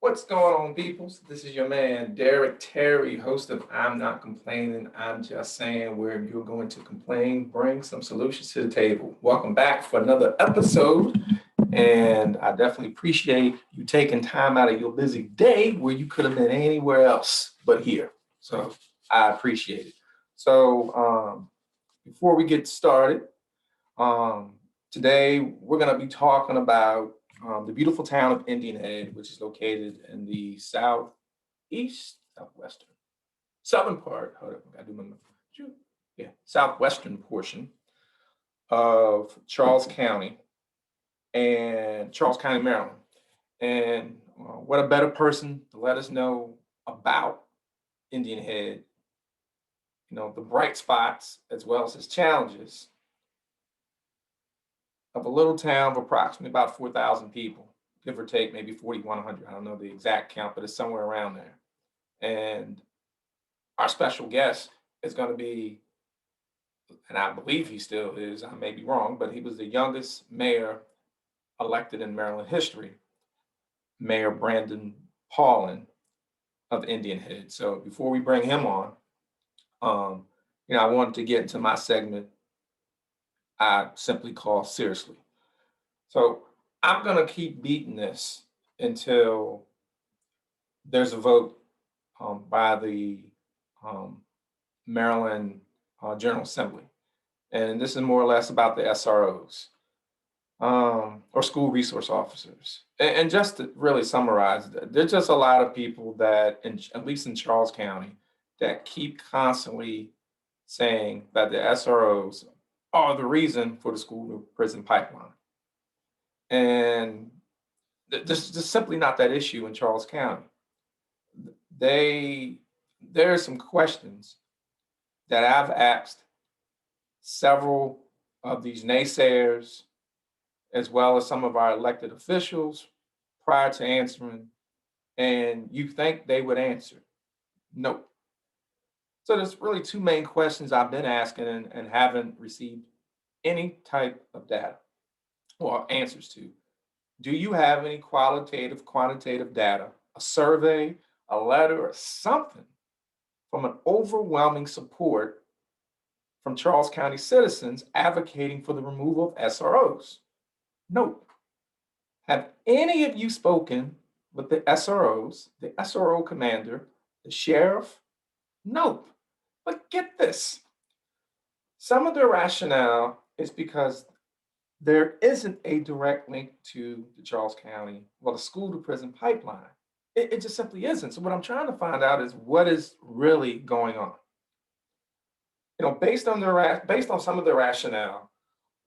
What's going on, peoples? This is your man, Derek Terry, host of I'm Not Complaining, I'm Just Saying, where you're going to complain, bring some solutions to the table. Welcome back for another episode. And I definitely appreciate you taking time out of your busy day where you could have been anywhere else but here. So I appreciate it. So before we get started, um, today we're going to be talking about the beautiful town of Indian Head, which is located in the southwestern, southern part. Hold up, I gotta do my southwestern portion of Charles County, Maryland. And what a better person to let us know about Indian Head, the bright spots as well as its challenges of a little town of approximately about 4,000 people, give or take maybe 4,100. I don't know the exact count, but it's somewhere around there. And our special guest is going to be, and I believe he still is, I may be wrong, but he was the youngest mayor elected in Maryland history, Mayor Brandon Paulin of Indian Head. So before we bring him on, um, I wanted to get into my segment I simply call Seriously. So I'm going to keep beating this until there's a vote by the um, Maryland General Assembly. And this is more or less about the SROs or school resource officers. And just to really summarize, there's just a lot of people that, at least in Charles County, that keep constantly saying that the SROs are the reason for the school to prison pipeline. And there's just simply not that issue in Charles County. There are some questions that I've asked several of these naysayers, as well as some of our elected officials prior to answering, and you think they would answer. Nope. So there's really two main questions I've been asking and haven't received any type of data or answers to. Do you have any qualitative, quantitative data, a survey, a letter, or something from an overwhelming support from Charles County citizens advocating for the removal of SROs? Nope. Have any of you spoken with the SROs, the SRO commander, the sheriff? Nope. But get this. Some of the rationale is because there isn't a direct link to the Charles County, well, the school to prison pipeline. It just simply isn't. So what I'm trying to find out is what is really going on. Based on some of the rationale,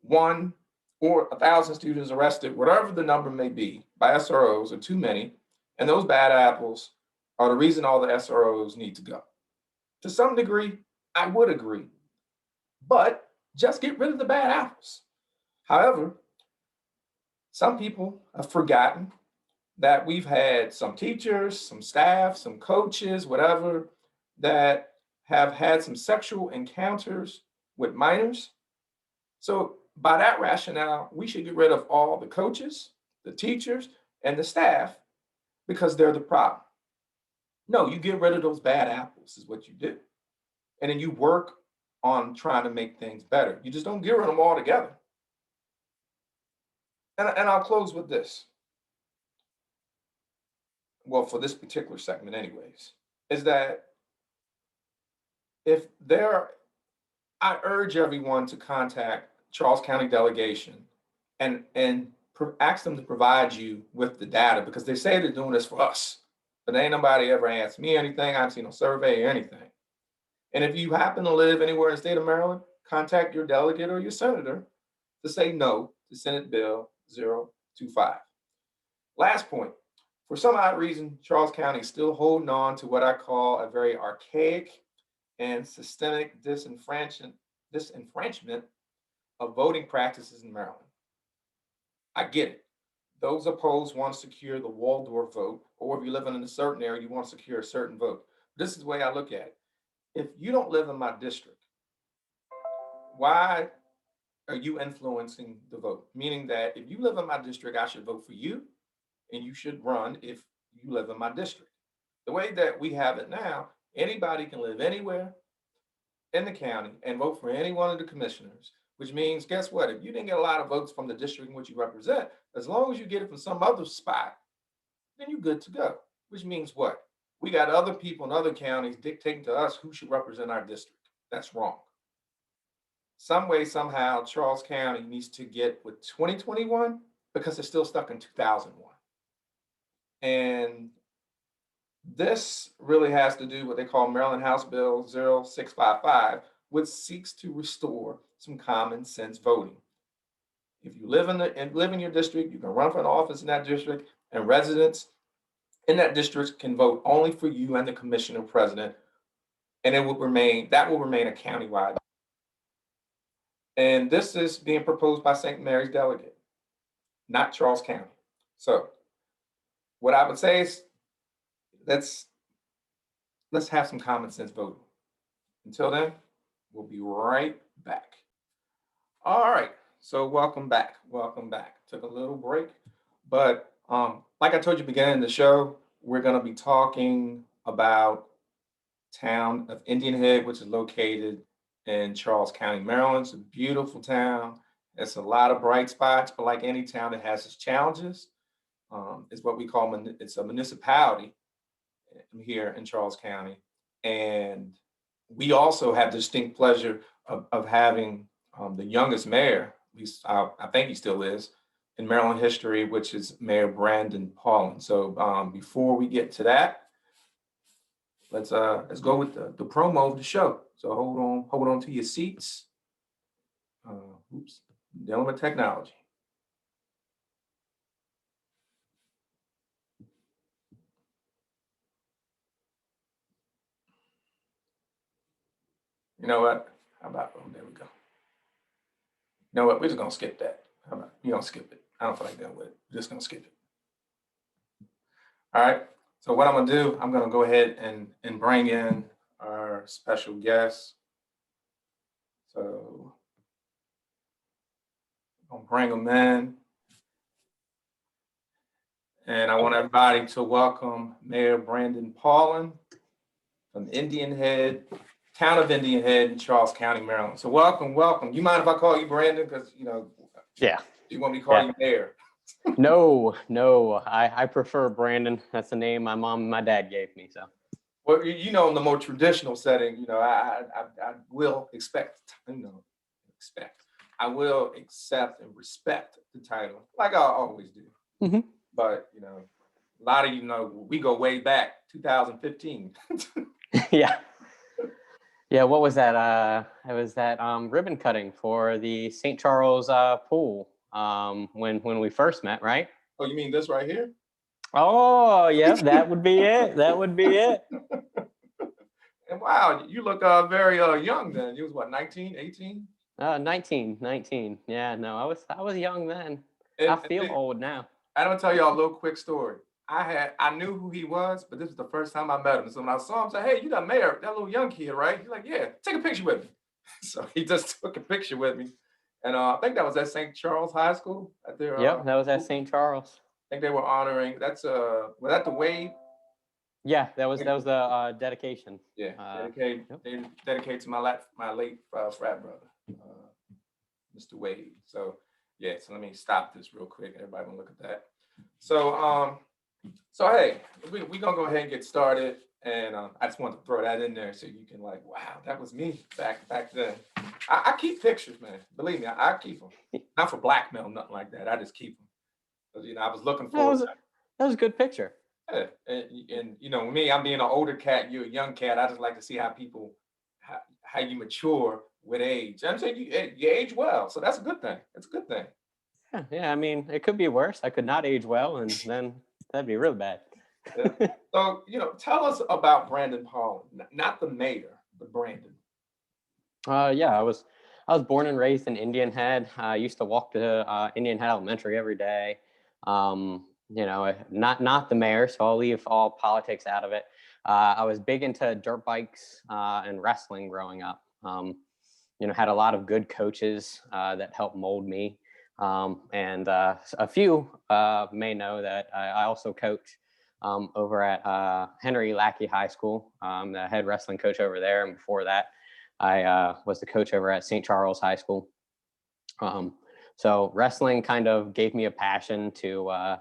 one or 1,000 students arrested, whatever the number may be, by SROs are too many, and those bad apples are the reason all the SROs need to go. To some degree, I would agree, but just get rid of the bad apples. However, some people have forgotten that we've had some teachers, some staff, some coaches, whatever, that have had some sexual encounters with minors. So by that rationale, we should get rid of all the coaches, the teachers, and the staff because they're the problem. No, you get rid of those bad apples is what you do. And then you work on trying to make things better. You just don't get rid of them all together. And I'll close with this. Well, for this particular segment anyways, is that if there, I urge everyone to contact Charles County delegation and ask them to provide you with the data because they say they're doing this for us, but ain't nobody ever asked me anything. I've seen no survey or anything. And if you happen to live anywhere in the state of Maryland, contact your delegate or your senator to say no to Senate Bill 025. Last point. For some odd reason, Charles County is still holding on to what I call a very archaic and systemic disenfranchisement of voting practices in Maryland. I get it. Those opposed want to secure the Waldorf vote, or if you live in a certain area, you want to secure a certain vote. This is the way I look at it. If you don't live in my district, why are you influencing the vote? Meaning that if you live in my district, I should vote for you and you should run if you live in my district. The way that we have it now, anybody can live anywhere in the county and vote for any one of the commissioners, which means, guess what? If you didn't get a lot of votes from the district in which you represent, as long as you get it from some other spot, then you're good to go. Which means what? We got other people in other counties dictating to us who should represent our district. That's wrong. Some way, somehow, Charles County needs to get with 2021 because they're still stuck in 2001. And this really has to do what they call Maryland House Bill 0655, which seeks to restore some common sense voting. If you live in your district, you can run for an office in that district, and residents in that district can vote only for you and the commissioner president, and that will remain a countywide. And this is being proposed by St. Mary's delegate, not Charles County. So what I would say is let's have some common sense voting. Until then, we'll be right back. All right. So welcome back. Welcome back. Took a little break, but like I told you beginning of the show, we're going to be talking about town of Indian Head, which is located in Charles County, Maryland. It's a beautiful town. It's a lot of bright spots, but like any town, it has its challenges. It's what we call it's a municipality here in Charles County, and we also have the distinct pleasure of having the youngest mayor, at least I think he still is, in Maryland history, which is Mayor Brandon Paulin. So before we get to that, let's go with the promo of the show. So hold on to your seats. Oops, dealing with technology. You know what? How about, oh, there we go. You know what? We're just gonna skip that. How about you don't skip it? I don't feel like dealing with it. We're just gonna skip it. All right. So what I'm gonna do, I'm gonna go ahead and bring in our special guest. So I'm gonna bring them in. And I want everybody to welcome Mayor Brandon Paulin from Indian Head, town of Indian Head in Charles County, Maryland. So welcome. You mind if I call you Brandon? Because yeah, you want me to call you Mayor? No, I prefer Brandon. That's the name my mom and my dad gave me. So, well, in the more traditional setting, I will I will accept and respect the title, like I always do. Mm-hmm. But a lot of we go way back, 2015. Yeah. What was that? It was that ribbon cutting for the St. Charles pool. When we first met, right? Oh, you mean this right here? Oh, yeah, that would be it. That would be it. And wow, you look very young then. You was what, 19, 18? 19. Yeah, no, I was young then. And, I feel old now. I'm gonna tell y'all a little quick story. I knew who he was, but this was the first time I met him. So when I saw him, I said, "Hey, you that mayor, that little young kid, right?" He's like, "Yeah, take a picture with me." So he just took a picture with me. And I think that was at St. Charles High School. Yep, that was at St. Charles. I think they were honoring. Was that the Wade? Yeah, that was the dedication. Yeah, dedicated to my late frat brother, Mr. Wade. So yeah, so let me stop this real quick. Everybody gonna look at that. So hey, we gonna go ahead and get started. And I just wanted to throw that in there so you can wow, that was me back then. I keep pictures, man. Believe me, I keep them. Not for blackmail, nothing like that. I just keep them. Because I was looking for that was a good picture. Yeah, and me, I'm being an older cat, you're a young cat. I just like to see how people how you mature with age. I'm saying you age well, so that's a good thing. It's a good thing. Yeah. I mean, it could be worse. I could not age well, and then that'd be real bad. Yeah. So, tell us about Brandon Paulin, not the mayor, but Brandon. Yeah, I was born and raised in Indian Head. I used to walk to Indian Head Elementary every day. Not the mayor, so I'll leave all politics out of it. I was big into dirt bikes and wrestling growing up. Had a lot of good coaches that helped mold me. And a few may know that I also coach over at Henry Lackey High School, the head wrestling coach over there. And before that, I was the coach over at St. Charles High School. So wrestling kind of gave me a passion to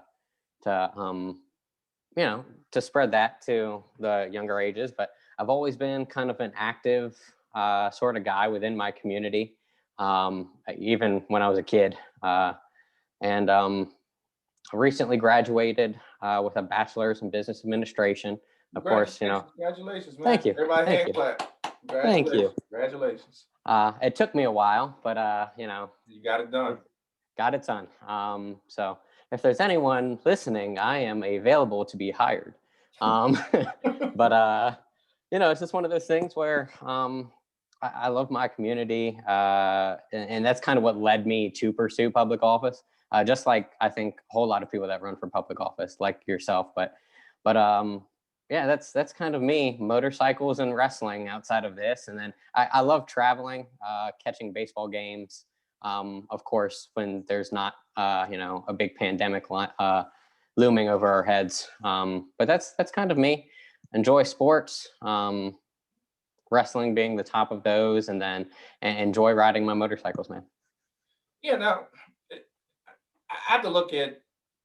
spread that to the younger ages. But I've always been kind of an active sort of guy within my community, even when I was a kid. And recently graduated with a bachelor's in business administration. Of course, Congratulations, man. Thank you. Everybody Thank hand you. clap. Thank you. Congratulations. It took me a while, but you got it done. Got it done. So if there's anyone listening, I am available to be hired. But it's just one of those things where I love my community, and that's kind of what led me to pursue public office. Just like I think a whole lot of people that run for public office, like yourself. But that's kind of me. Motorcycles and wrestling outside of this, and then I love traveling, catching baseball games. Of course, when there's not a big pandemic looming over our heads. But that's kind of me. Enjoy sports. Wrestling being the top of those, and then enjoy riding my motorcycles, man. Yeah, now I have to look at,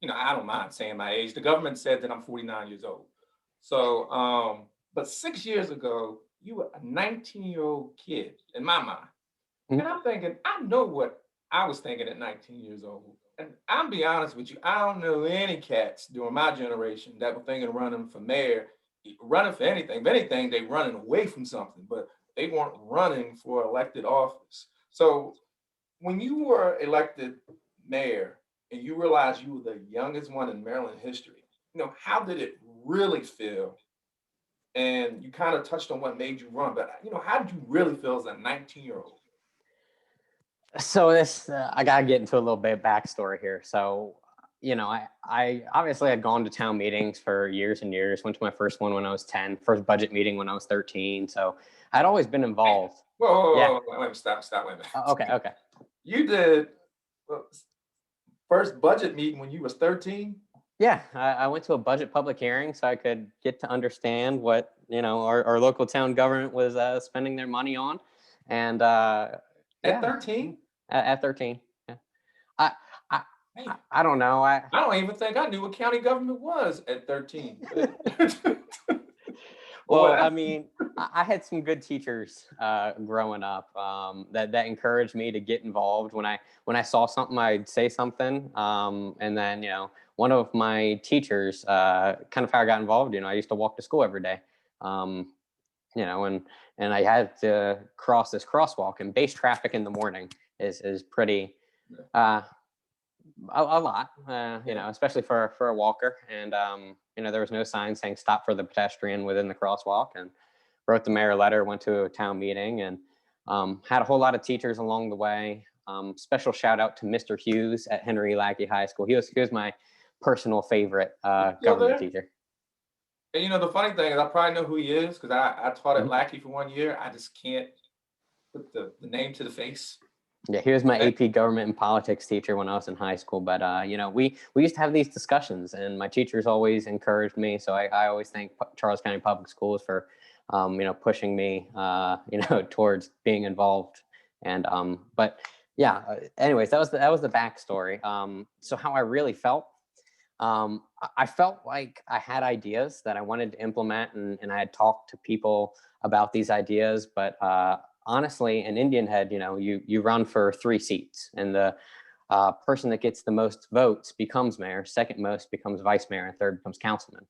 I don't mind saying my age. The government said that I'm 49 years old. So, but 6 years ago, you were a 19-year-old kid in my mind. Mhm. And I'm thinking, I know what I was thinking at 19 years old. And I'll be honest with you, I don't know any cats during my generation that were thinking of running for mayor, running for anything. If anything, they running away from something, but they weren't running for elected office. So when you were elected mayor and you realized you were the youngest one in Maryland history, how did it really feel? And you kind of touched on what made you run, but how did you really feel as a 19-year-old? So this, I gotta get into a little bit of backstory here. So, I obviously had gone to town meetings for years and years. Went to my first one when I was 10, first budget meeting when I was 13. So I'd always been involved. Whoa, wait a minute, stop, wait a minute. Okay. You did first budget meeting when you was 13? Yeah, I went to a budget public hearing so I could get to understand what, our local town government was spending their money on. And at 13? At 13. Yeah. I Man, I don't know. I don't even think I knew what county government was at 13. Well, I mean, I had some good teachers growing up that encouraged me to get involved. When I saw something, I'd say something. And then, one of my teachers, kind of how I got involved, I used to walk to school every day. And I had to cross this crosswalk, and base traffic in the morning is pretty a lot, especially for a walker. And there was no sign saying stop for the pedestrian within the crosswalk. And wrote the mayor a letter, went to a town meeting, and had a whole lot of teachers along the way. Special shout out to Mr. Hughes at Henry Lackey High School. He was my personal favorite government teacher. And the funny thing is, I probably know who he is because I taught at Mhm. Lackey for 1 year. I just can't put the name to the face. Yeah, he was my AP government and politics teacher when I was in high school. But we used to have these discussions, and my teachers always encouraged me. So I always thank Charles County Public Schools for pushing me towards being involved. And but yeah, anyways, that was the backstory. So how I really felt. I felt like I had ideas that I wanted to implement, and I had talked to people about these ideas, but honestly, in Indian Head, you run for 3 seats, and the person that gets the most votes becomes mayor, second most becomes vice mayor, and third becomes councilman.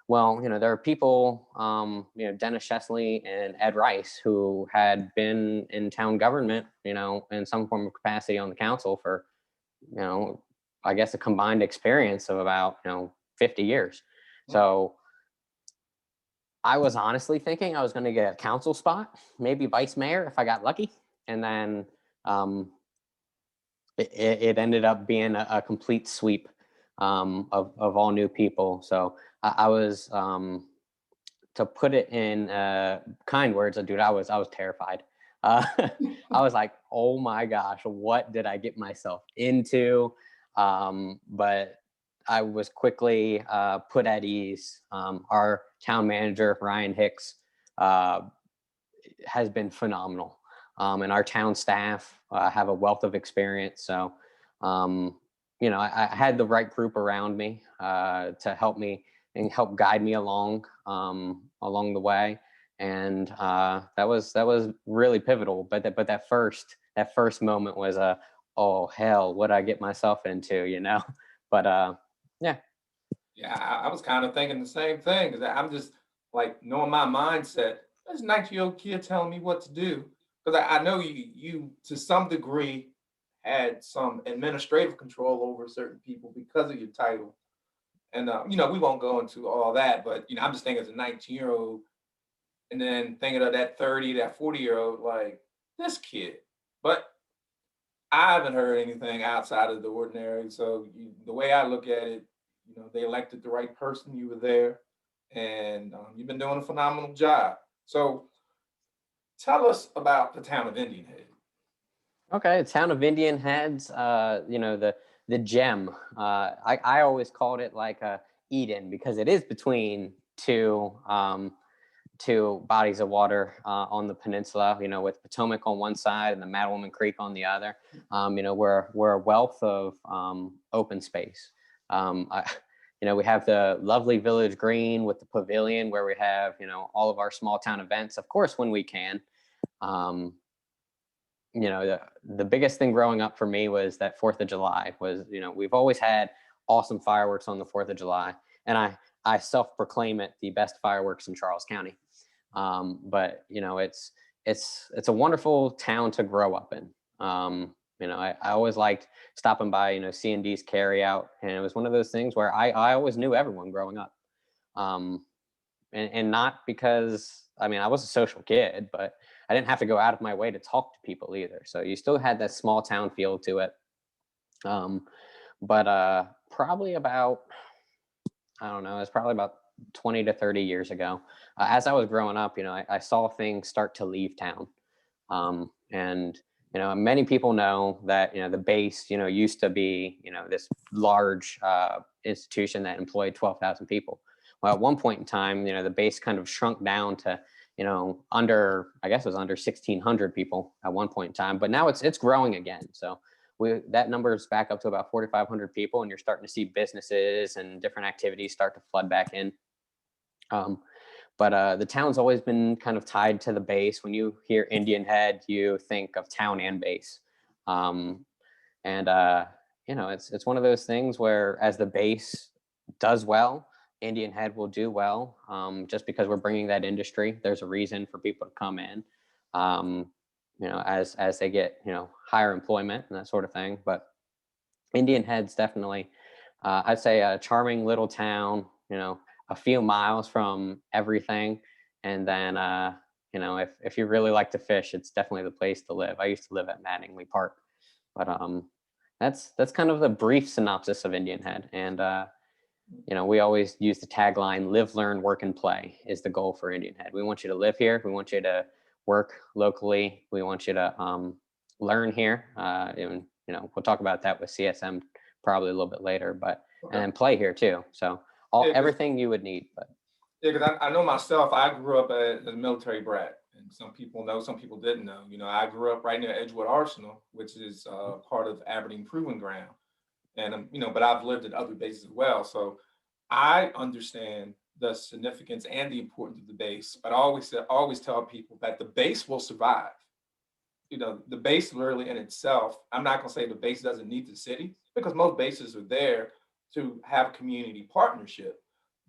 Well, there are people, Dennis Chesley and Ed Rice, who had been in town government, in some form of capacity on the council for, I guess a combined experience of about, 50 years. So I was honestly thinking I was going to get a council spot, maybe vice mayor if I got lucky. And then it ended up being a complete sweep of all new people. So I was, to put it in kind words, dude, I was terrified. I was like, oh my gosh, what did I get myself into? But I was quickly put at ease. Our town manager, Ryan Hicks, uh, has been phenomenal. And our town staff have a wealth of experience. So, I had the right group around me to help me and help guide me along the way. And that was really pivotal. But that first moment was oh hell, what I get myself into. But yeah. Yeah, I was kind of thinking the same thing. 'Cause I'm just like knowing my mindset. This 19-year-old kid telling me what to do. Because I know you to some degree had some administrative control over certain people because of your title. And we won't go into all that, but I'm just thinking as a 19-year-old, and then thinking of that 30, that 40-year-old, like this kid. But I haven't heard anything outside of the ordinary. So the way I look at it, they elected the right person. You were there, and you've been doing a phenomenal job. So tell us about the town of Indian Head. Okay, town of Indian Heads. The gem. I always called it like a Eden because it is between two bodies of water on the peninsula. With Potomac on one side and the Mattawoman Creek on the other. We're a wealth of open space. We have the lovely Village Green with the pavilion where we have all of our small town events. Of course, when we can. Um, the biggest thing growing up for me was that 4th of July was, we've always had awesome fireworks on the 4th of July. And I self-proclaim it the best fireworks in Charles County. But it's a wonderful town to grow up in. I always liked stopping by, C&D's carry out. And it was one of those things where I always knew everyone growing up. And not because, I was a social kid, but I didn't have to go out of my way to talk to people either. So you still had that small town feel to it. But probably about, I don't know, it's probably about 20 to 30 years ago. As I was growing up, I saw things start to leave town. And many people know that, the base, used to be, this large institution that employed 12,000 people. Well, at one point in time, the base kind of shrunk down to, I guess it was under 1,600 people at one point in time, but now it's growing again. So that number is back up to about 4,500 people, and you're starting to see businesses and different activities start to flood back in. But the town's always been kind of tied to the base. When you hear Indian Head, you think of town and base. It's one of those things where as the base does well, Indian Head will do well. Just because we're bringing that industry, there's a reason for people to come in. As they get higher employment and that sort of thing. But Indian Head's definitely, I'd say, a charming little town. A few miles from everything, and then if you really like to fish, it's definitely the place to live. I used to live at Mattingly Park, but that's kind of the brief synopsis of Indian Head. And we always use the tagline: "Live, learn, work, and play" is the goal for Indian Head. We want you to live here. We want you to work locally. We want you to learn here. And we'll talk about that with CSM probably a little bit later, but and then play here too. So everything you would need. But Yeah, because I know myself, I grew up as a military brat, and some people know, some people didn't know. I grew up right near Edgewood Arsenal, which is part of Aberdeen Proving Ground, and but I've lived at other bases as well, so I understand the significance and the importance of the base. But I always tell people that the base will survive. The base literally in itself. I'm not going to say the base doesn't need the city because most bases are there to have community partnership.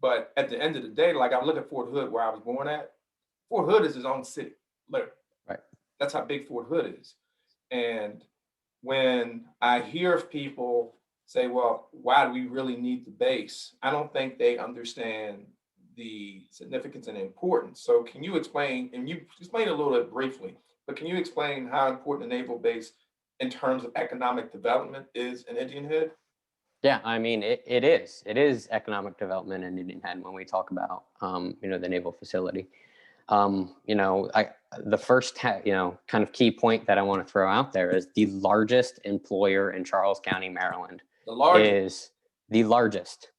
But at the end of the day, like I look at Fort Hood, where I was born at, Fort Hood is its own city, literally. right. That's how big Fort Hood is. And when I hear of people say, well, why do we really need the base? I don't think they understand the significance and importance. So can you explain, and you explained a little bit briefly, but can you explain how important the naval base in terms of economic development is in Indian Head? Yeah, it is economic development in Indian Head when we talk about the naval facility. The first kind of key point that I want to throw out there is the largest employer in Charles County, Maryland The largest. is the largest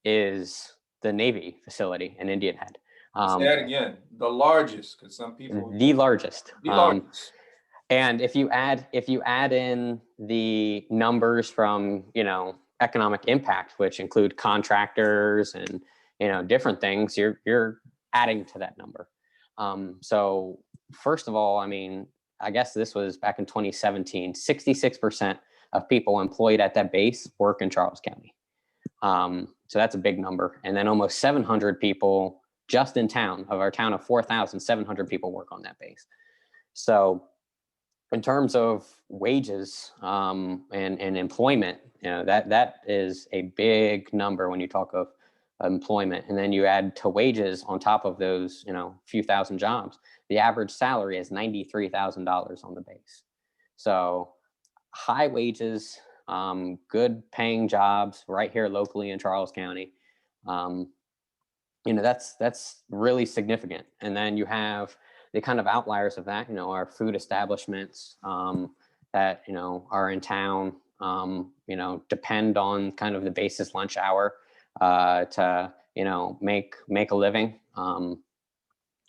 is the Navy facility in Indian Head. Say that again. The largest, because some people The largest. the largest. And if you add in the numbers from, economic impact, which include contractors and, different things, you're adding to that number. So first of all, I mean, I guess this was back in 2017, 66% of people employed at that base work in Charles County. So that's a big number. And then almost 700 people just in town, of our town of 4,700 people work on that base. So in terms of wages and employment, that is a big number when you talk of employment. And then you add to wages on top of those, few thousand jobs, the average salary is $93,000 on the base. So high wages, good paying jobs right here locally in Charles County. That's really significant. And then you have the kind of outliers of that, our food establishments that, are in town, depend on kind of the basis lunch hour to, make a living. And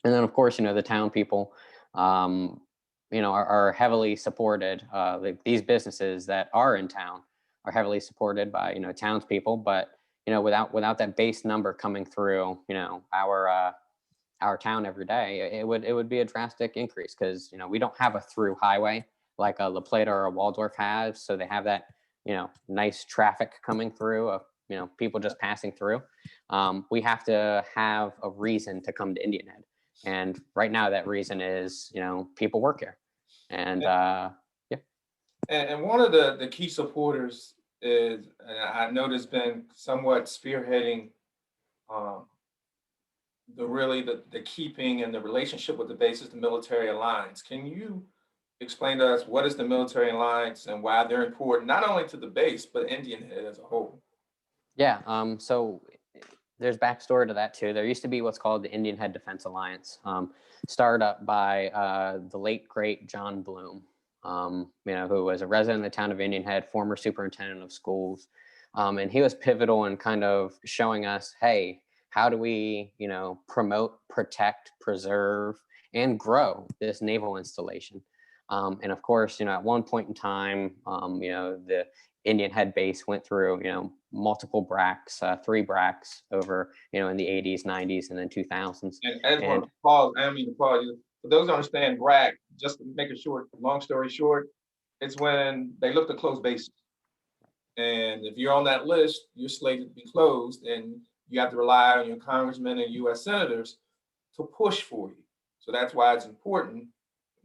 then of course, the town people, are heavily supported. Like these businesses that are in town are heavily supported by, townspeople, but, without that base number coming through, our town every day, it would be a drastic increase because, we don't have a through highway like a La Plata or a Waldorf has. So they have that, nice traffic coming through of, people just passing through. We have to have a reason to come to Indian Head. And right now that reason is, people work here. And And one of the key supporters is, and I know there's been somewhat spearheading um, the keeping and the relationship with the base is the military alliance. Can you explain to us what is the military alliance and why they're important, not only to the base, but Indian Head as a whole? yeah, so there's backstory to that too. There used to be what's called the Indian Head Defense Alliance, started up by the late great John Bloom, who was a resident of the town of Indian Head, former superintendent of schools, and he was pivotal in kind of showing us, hey, how do we, promote, protect, preserve, and grow this naval installation? And of course, at one point in time, the Indian Head base went through, multiple bracks, 3 bracks over, in the 80s, 90s, and then 2000s. And I just want And to pause. I don't mean to pause you. For those who understand BRAC, just to make it short, long story short, it's when they look to close bases. And if you're on that list, you're slated to be closed, and you have to rely on your congressmen and US senators to push for you. So that's why it's important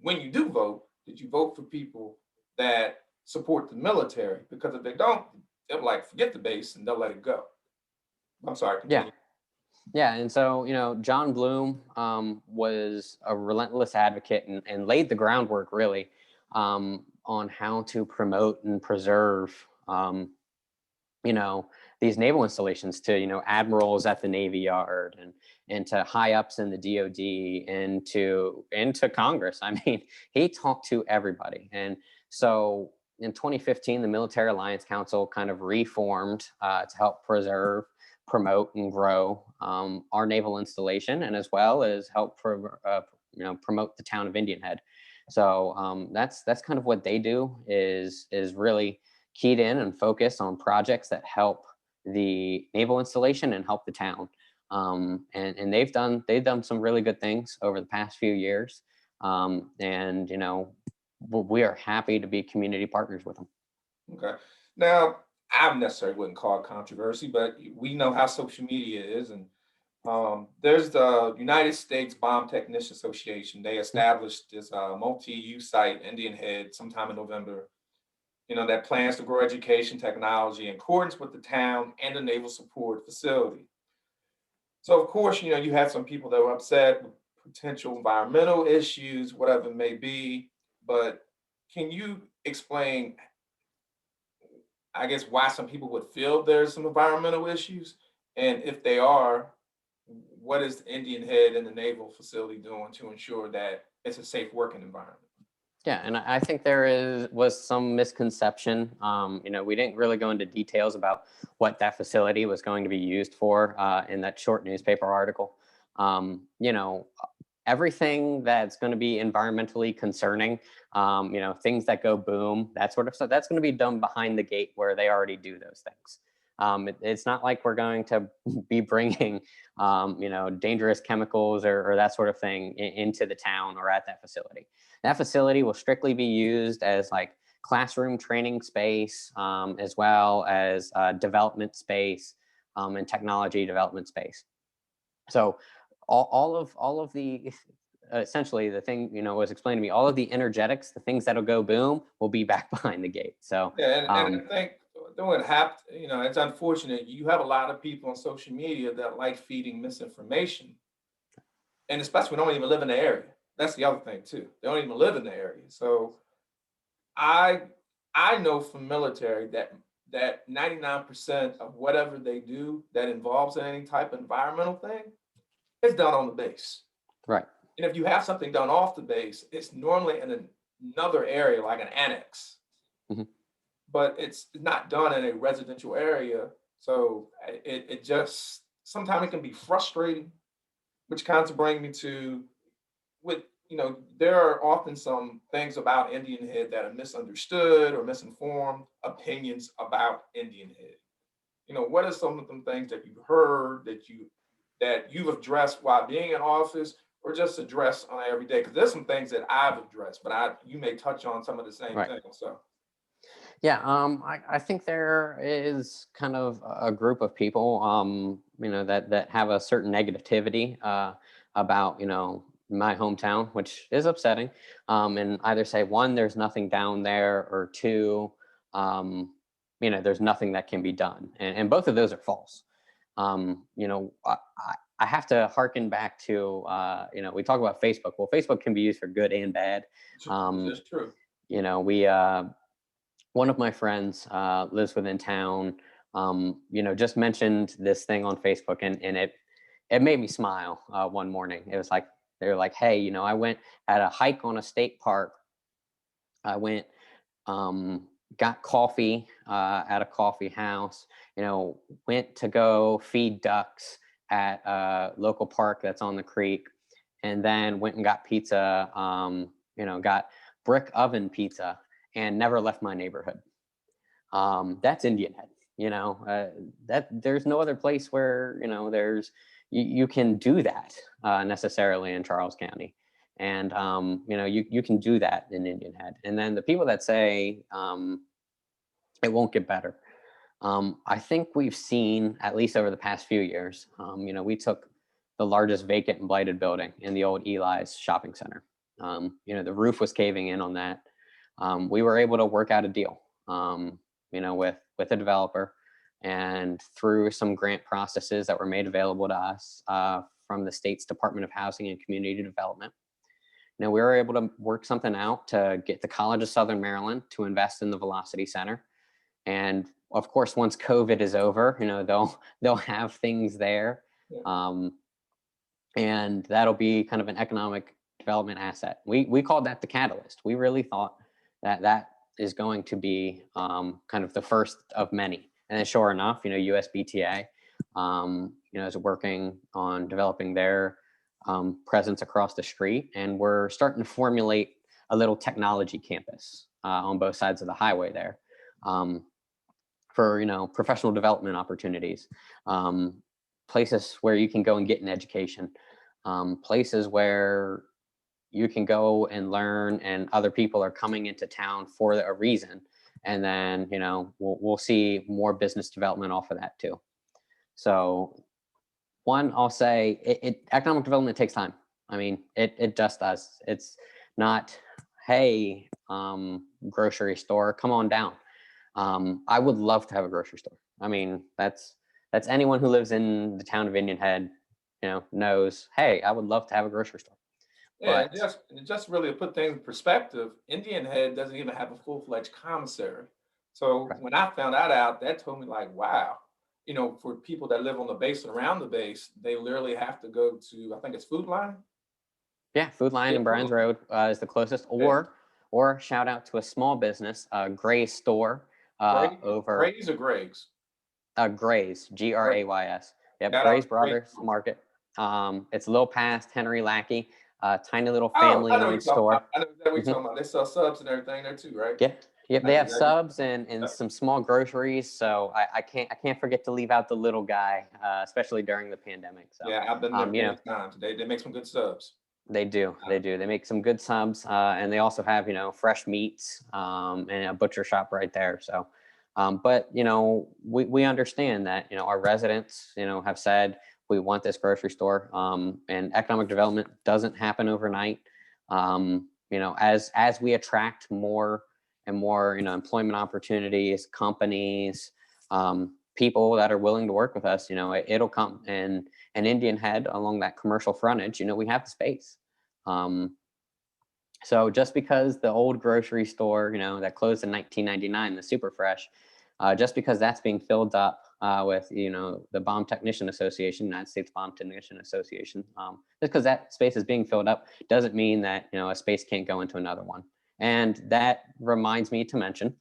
when you do vote that you vote for people that support the military, because if they don't, they'll like forget the base and they'll let it go. I'm sorry, yeah, continue. yeah. And so, John Bloom was a relentless advocate and laid the groundwork really on how to promote and preserve, these naval installations to, admirals at the Navy Yard and to high ups in the DoD and to Congress. I mean, he talked to everybody. And so in 2015, the Military Alliance Council kind of reformed to help preserve, promote, and grow our naval installation, and as well as help promote the town of Indian Head. So that's kind of what they do is really keyed in and focused on projects that help the naval installation and help the town. And they've done some really good things over the past few years. And we are happy to be community partners with them. Okay. Now, I necessarily wouldn't call it controversy, but we know how social media is. And there's the United States Bomb Technician Association. They established this multi-use site, Indian Head, sometime in November, that plans to grow education technology in accordance with the town and the naval support facility. So, of course, you had some people that were upset with potential environmental issues, whatever it may be. But can you explain, I guess, why some people would feel there's some environmental issues? And if they are, what is the Indian Head and the naval facility doing to ensure that it's a safe working environment? Yeah, and I think there was some misconception. We didn't really go into details about what that facility was going to be used for in that short newspaper article. Everything that's going to be environmentally concerning, things that go boom, that sort of stuff, that's going to be done behind the gate where they already do those things. It's not like we're going to be bringing, dangerous chemicals or that sort of thing into the town or at that facility. That facility will strictly be used as like classroom training space, as well as development space, and technology development space. So all of the essentially the thing was explained to me, all of the energetics, the things that'll go boom, will be back behind the gate. So Yeah, and I think what happened, it's unfortunate. You have a lot of people on social media that like feeding misinformation, and especially we don't even live in the area. That's the other thing too. They don't even live in the area. So I I know from military that 99% of whatever they do that involves any type of environmental thing is done on the base. right. And if you have something done off the base, it's normally in another area like an annex, Mhm. but it's not done in a residential area. So it just sometimes it can be frustrating, which kind of bring me to with there are often some things about Indian Head that are misunderstood or misinformed opinions about Indian Head. What are some of them things that you've heard that you've addressed while being in office or just address on every day? Because there's some things that I've addressed, but you may touch on some of the same Right. things. So Yeah, I think there is kind of a group of people, that have a certain negativity about, my hometown, which is upsetting. And either say, one, there's nothing down there, or two, there's nothing that can be done. And both of those are false. I have to harken back to, we talk about Facebook. Well, Facebook can be used for good and bad. which Um, is true. we one of my friends lives within town. Just mentioned this thing on Facebook, and it made me smile one morning. It was like they were like, "Hey, I went at a hike on a state park. I went, got coffee at a coffee house. Went to go feed ducks at a local park that's on the creek, and then went and got pizza. Got brick oven pizza, and never left my neighborhood." That's Indian Head. That there's no other place where you can do that necessarily in Charles County, and you can do that in Indian Head. And then the people that say it won't get better, I think we've seen, at least over the past few years, we took the largest vacant and blighted building in the old Eli's shopping center. The roof was caving in on that. We were able to work out a deal, with a developer, and through some grant processes that were made available to us from the state's Department of Housing and Community Development. We were able to work something out to get the College of Southern Maryland to invest in the Velocity Center. And of course, once COVID is over, they'll have things there, Yeah. and that'll be kind of an economic development asset. We called that the catalyst. We really thought that is going to be kind of the first of many. And then sure enough, USBTA, is working on developing their presence across the street, and we're starting to formulate a little technology campus on both sides of the highway there, for professional development opportunities, places where you can go and get an education, places where you can go and learn, and other people are coming into town for a reason. And then we'll see more business development off of that too. So one, I'll say economic development takes time. I mean, it just does. It's not, hey, grocery store, come on down. I would love to have a grocery store. I mean, that's anyone who lives in the town of Indian Head, knows, hey, I would love to have a grocery store. Yeah, But and just really to put things in perspective, Indian Head doesn't even have a full-fledged commissary. So right. when I found that out, that told me like, wow, for people that live on the base and around the base, they literally have to go to, I think it's Food Line. Yeah, Food Line Yeah, and Food Bryan's Line. Road is the closest, Yeah. or or shout out to a small business, Gray's store, Gray, over Grays or Grays? Gray's, Gray. Grays. Yep, Shout out Gray's to Gray. Brothers Market. It's a little past Henry Lackey, tiny little Oh, I know what family-owned you're talking about. store. I know exactly what you're Mhm. talking about. They sell subs and everything there too, right? Yeah, yep. I They know have exactly. subs and some small groceries. So I can't forget to leave out the little guy, especially during the pandemic. So Yeah, I've been there you plenty know, of times. They make some good subs. they do. Uh, They do. They make some good subs, and they also have fresh meats, and a butcher shop right there. So, but we understand that our residents have said we want this grocery store, and economic development doesn't happen overnight. As we attract more and more employment opportunities, companies, people that are willing to work with us, it'll come. And an Indian Head along that commercial frontage, we have the space. Um, so just because the old grocery store, that closed in 1999, the Super Fresh, just because that's being filled up with, the Bomb Technician Association, United States Bomb Technician Association, just because that space is being filled up doesn't mean that, a space can't go into another one. And that reminds me to mention,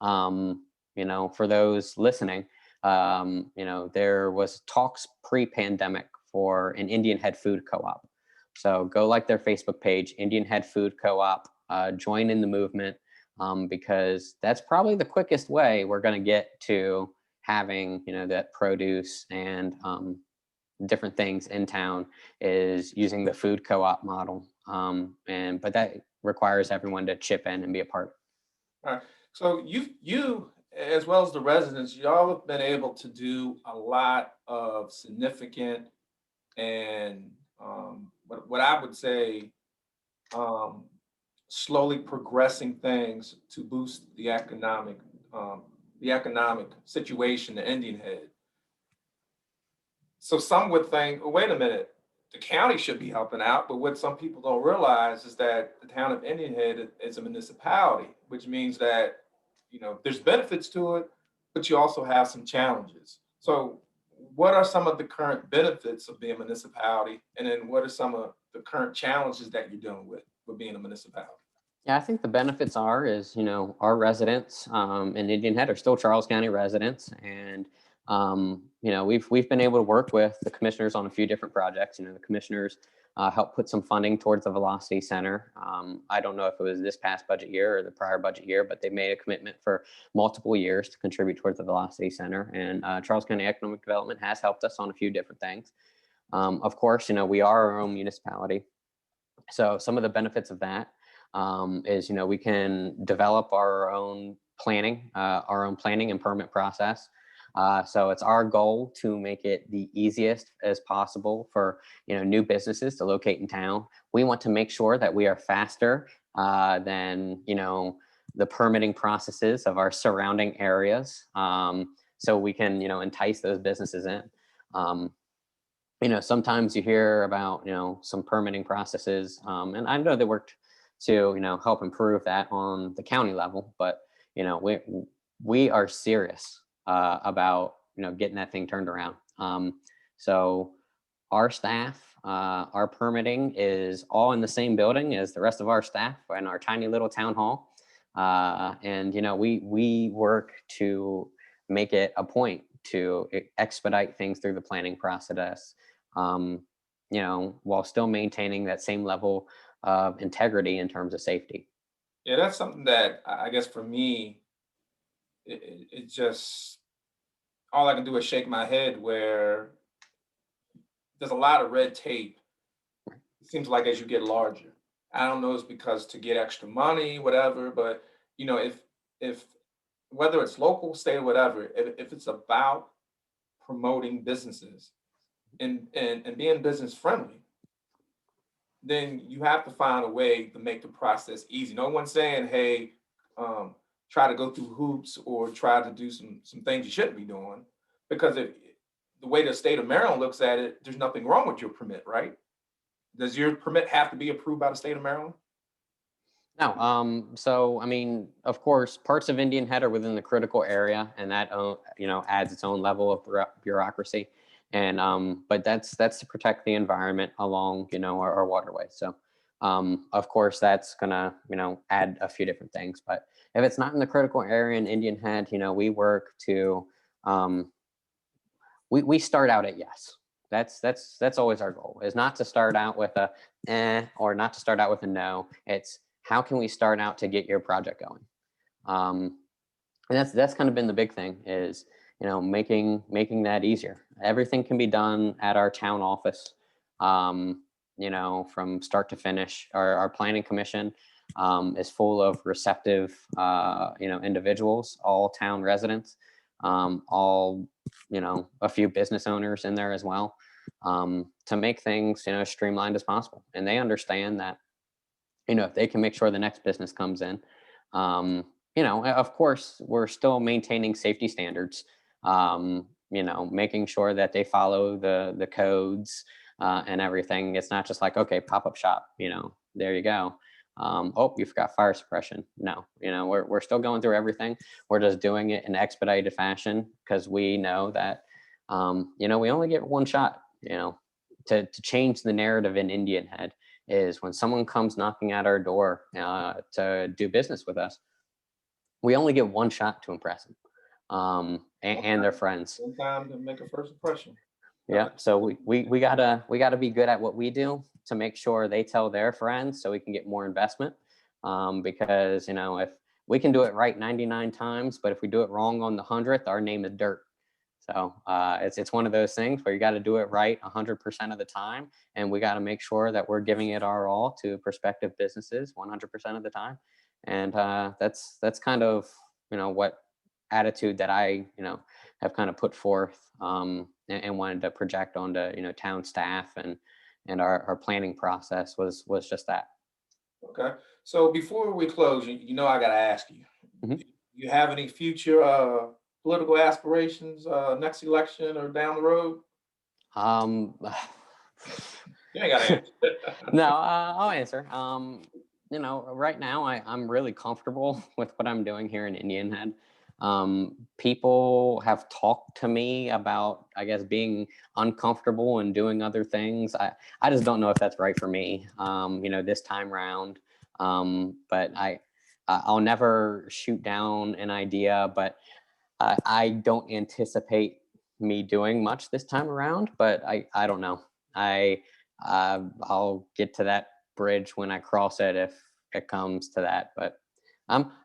for those listening, there was talks pre-pandemic for an Indian Head Food Co-op. So go like their Facebook page, Indian Head Food Co-op, join in the movement, because that's probably the quickest way we're going to get to having, that produce and different things in town is using the food co-op model. But that requires everyone to chip in and be a part. all right. So you as well as the residents, y'all have been able to do a lot of significant and what I would say um, slowly progressing things to boost um, the economic situation, the Indian Head. So some would think, well, wait a minute, the county should be helping out, but what some people don't realize is that the town of Indian Head is a municipality, which means that there's benefits to it, but you also have some challenges. So what are some of the current benefits of being a municipality, and then what are some of the current challenges that you're dealing with being a municipality? Yeah, I think the benefits is, our residents in Indian Head are still Charles County residents. And, we've been able to work with the commissioners on a few different projects. The commissioners helped put some funding towards the Velocity Center. I don't know if it was this past budget year or the prior budget year, but they made a commitment for multiple years to contribute towards the Velocity Center. And Charles County Economic Development has helped us on a few different things. Of course, we are our own municipality. So some of the benefits of that is, we can develop our own planning and permit process. So it's our goal to make it the easiest as possible for, new businesses to locate in town. We want to make sure that we are faster than, the permitting processes of our surrounding areas. So we can, entice those businesses in. Um, sometimes you hear about, some permitting processes, and I know they worked to, help improve that on the county level, but, we are serious about, getting that thing turned around. So our staff, our permitting is all in the same building as the rest of our staff in our tiny little town hall. And, we work to make it a point to expedite things through the planning process, while still maintaining that same level of integrity in terms of safety. Yeah, that's something that I guess for me, it just all I can do is shake my head where there's a lot of red tape. It seems like as you get larger. I don't know, it's because to get extra money, whatever, but if whether it's local, state, or whatever, if it's about promoting businesses and being business friendly, then you have to find a way to make the process easy. No one's saying, hey, um, try to go through hoops or try to do some things you shouldn't be doing. Because if the way the state of Maryland looks at it, there's nothing wrong with your permit, right? Does your permit have to be approved by the state of Maryland? No, so I mean, of course, parts of Indian Head are within the critical area, and that adds its own level of bureaucracy, and but that's to protect the environment along our waterways. So Of course, that's gonna, add a few different things. But if it's not in the critical area in Indian Head, we work to, um, we start out at yes. That's always our goal, is not to start out with a or not to start out with a no. It's how can we start out to get your project going. And that's kind of been the big thing, is making that easier. Everything can be done at our town office, from start to finish. Our planning commission is full of receptive individuals, all town residents, all a few business owners in there as well, to make things streamlined as possible. And they understand that if they can make sure the next business comes in, of course, we're still maintaining safety standards, making sure that they follow the codes and everything. It's not just like, okay, pop-up shop, there you go. Oh, you forgot fire suppression. No, we're still going through everything. We're just doing it in expedited fashion, because we know that, we only get one shot, to change the narrative in Indian Head, is when someone comes knocking at our door to do business with us, we only get one shot to impress them, and their friends. One time to make a first impression. Yeah, so we gotta be good at what we do to make sure they tell their friends, so we can get more investment. Because if we can do it right 99 times, but if we do it wrong on the 100th, our name is dirt. So it's one of those things where you got to do it right 100% of the time, and we got to make sure that we're giving it our all to prospective businesses 100% of the time. And that's kind of what attitude that I have kind of put forth, and wanted to project onto town staff, and our planning process was just that. Okay. So before we close, I got to ask you, Mhm. you have any future political aspirations next election or down the road? Um, You ain't got to answer. no, I'll answer. Right now I'm really comfortable with what I'm doing here in Indian Head. People have talked to me about, I guess, being uncomfortable and doing other things. I just don't know if that's right for me, this time round. But I'll never shoot down an idea, but I don't anticipate me doing much this time around, but I don't know. I'll get to that bridge when I cross it, if it comes to that. But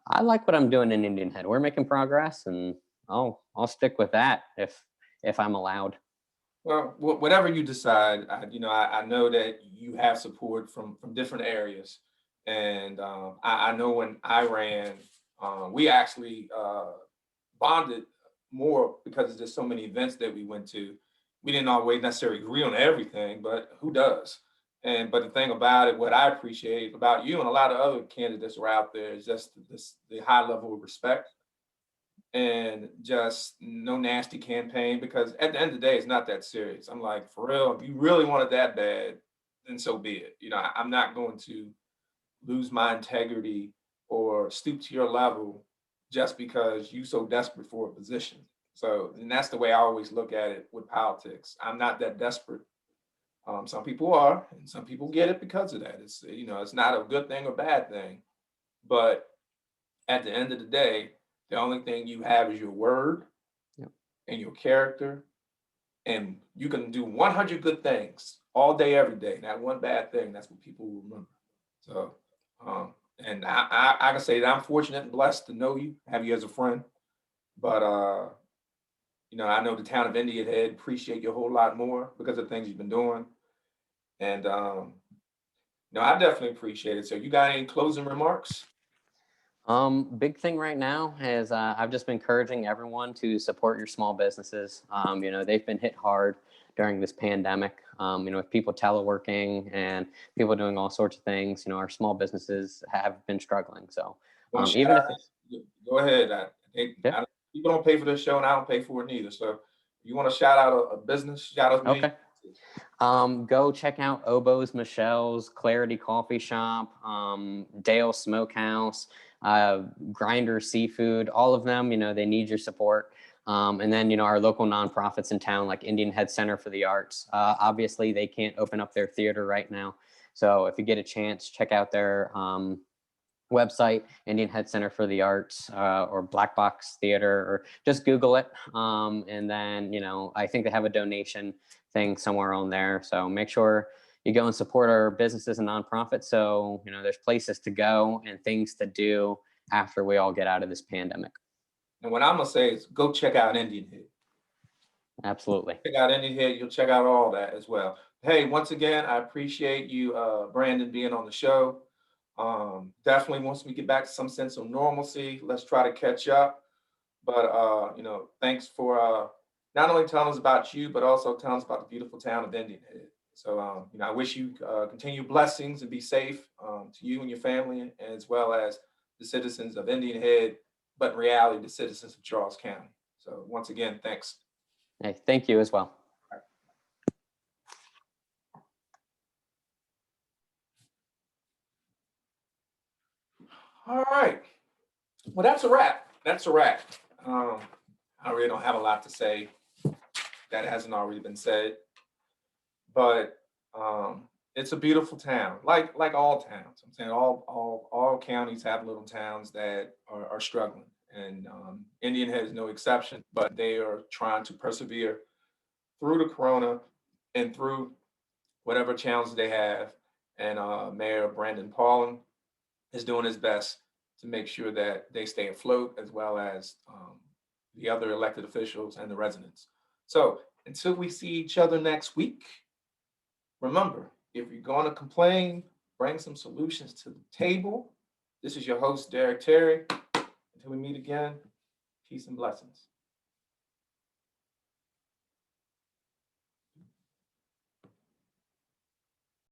I like what I'm doing in Indian Head. We're making progress, and I'll stick with that if I'm allowed. Well, whatever you decide, I know that you have support from different areas, and I know when I ran, we actually bonded more because there's so many events that we went to. We didn't always necessarily agree on everything, but who does? And but the thing about it, what I appreciate about you and a lot of other candidates are out there, is just the high level of respect, and just no nasty campaign, because at the end of the day, it's not that serious. I'm like, for real, if you really want it that bad, then so be it. I'm not going to lose my integrity or stoop to your level just because you so desperate for a position. So, and that's the way I always look at it with politics. I'm not that desperate. Some people are, and some people get it because of that. It's not a good thing or bad thing, but at the end of the day, the only thing you have is your word Yep. and your character, and you can do 100 good things all day, every day. Not one bad thing. That's what people will remember. So, and I can say that I'm fortunate and blessed to know you, have you as a friend. But I know the town of Indian Head appreciate you a whole lot more because of the things you've been doing, and I definitely appreciate it. So, you got any closing remarks? Big thing right now is I've just been encouraging everyone to support your small businesses. They've been hit hard during this pandemic. With people teleworking and people doing all sorts of things, our small businesses have been struggling. So Want to shout even if out? it's, Go ahead. yeah, People don't pay for this show, and I don't pay for it neither. So, if you want to shout out a business, shout out me. okay. Go check out Obo's, Michelle's, Clarity Coffee Shop, Dale Smokehouse, Grinder Seafood, all of them, they need your support. And then, our local nonprofits in town, like Indian Head Center for the Arts. Obviously, they can't open up their theater right now. So if you get a chance, check out their website, Indian Head Center for the Arts, or Black Box Theater, or just Google it. And then, I think they have a donation thing somewhere on there. So make sure you go and support our businesses and nonprofits. So, there's places to go and things to do after we all get out of this pandemic. And what I'm gonna say is go check out Indian Head. Absolutely. Check out Indian Head, you'll check out all that as well. Hey, once again, I appreciate you, Brandon, being on the show. Definitely once we get back to some sense of normalcy, let's try to catch up. But thanks for not only telling us about you, but also telling us about the beautiful town of Indian Head. So I wish you continued blessings and be safe, to you and your family, as well as the citizens of Indian Head, but in reality, the citizens of Charles County. So once again, thanks. Hey, thank you as well. All right. Well, that's a wrap. That's a wrap. I really don't have a lot to say that hasn't already been said, but it's a beautiful town, like all towns. I'm saying all counties have little towns that are struggling, and Indian Head is no exception. But they are trying to persevere through the corona and through whatever challenges they have. And Mayor Brandon Paulin is doing his best to make sure that they stay afloat, as well as the other elected officials and the residents. So until we see each other next week, remember, if you're going to complain, bring some solutions to the table. This is your host, Derek Terry. Until we meet again, peace and blessings.